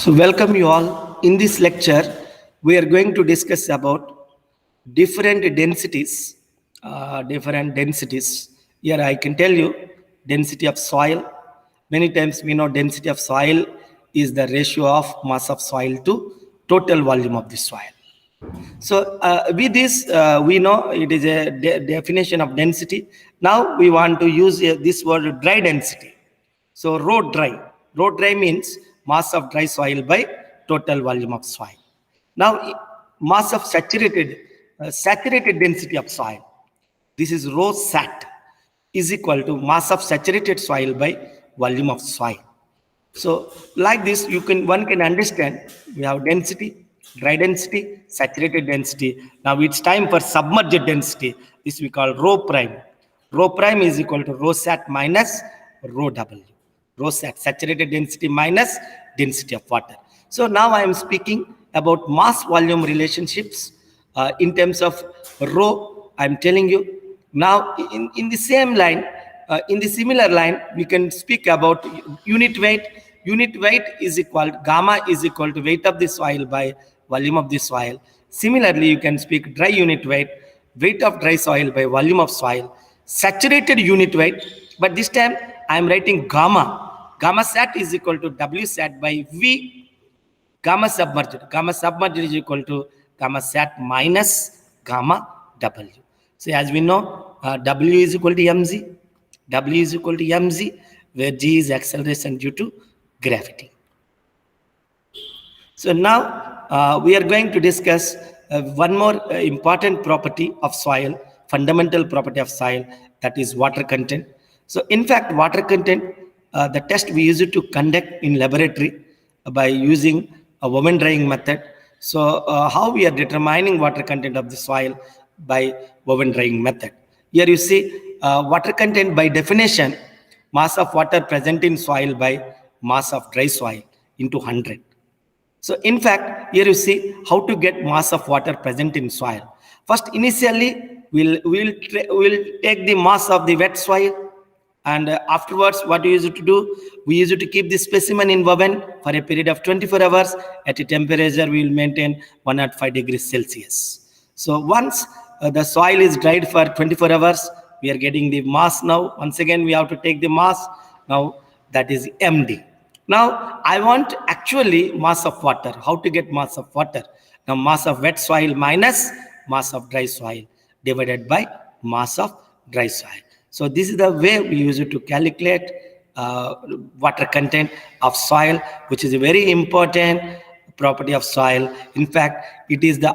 So welcome you all. In this lecture, we are going to discuss about different densities. Here I can tell you density of soil. Many times we know density of soil is the ratio of mass of soil to total volume of the soil. So with this, we know it is a definition of density. Now we want to use this word dry density. So road dry means mass of dry soil by total volume of soil. Now mass of saturated density of soil. This is rho sat is equal to mass of saturated soil by volume of soil. So like this, one can understand we have density, dry density, saturated density. Now it's time for submerged density. This we call rho prime. Rho prime is equal to rho sat minus rho W. Rho sat, saturated density minus density of water. So now I am speaking about mass volume relationships in terms of rho. I am telling you now in the same line, in the similar line, we can speak about unit weight. Unit weight is equal, gamma is equal to weight of the soil by volume of the soil. Similarly, you can speak dry unit weight, weight of dry soil by volume of soil, saturated unit weight, but this time I am writing gamma. Gamma sat is equal to W sat by V gamma submerged. Gamma submerged is equal to gamma sat minus gamma W. So as we know, W is equal to mg. W is equal to mg, where g is acceleration due to gravity. So now we are going to discuss one more important property of soil, fundamental property of soil, that is water content. So in fact, water content, the test we use it to conduct in laboratory by using a woven drying method. So how we are determining water content of the soil by woven drying method. Here you see water content by definition, mass of water present in soil by mass of dry soil into 100. So in fact, here you see how to get mass of water present in soil. First, initially, we'll take the mass of the wet soil, and afterwards, what we use to do? We use to keep the specimen in oven for a period of 24 hours at a temperature we will maintain 105 degrees Celsius. So once the soil is dried for 24 hours, we are getting the mass now. Once again, we have to take the mass. Now that is MD. Now I want actually mass of water. How to get mass of water? Now mass of wet soil minus mass of dry soil divided by mass of dry soil. So this is the way we use it to calculate water content of soil, which is a very important property of soil. In fact, it is the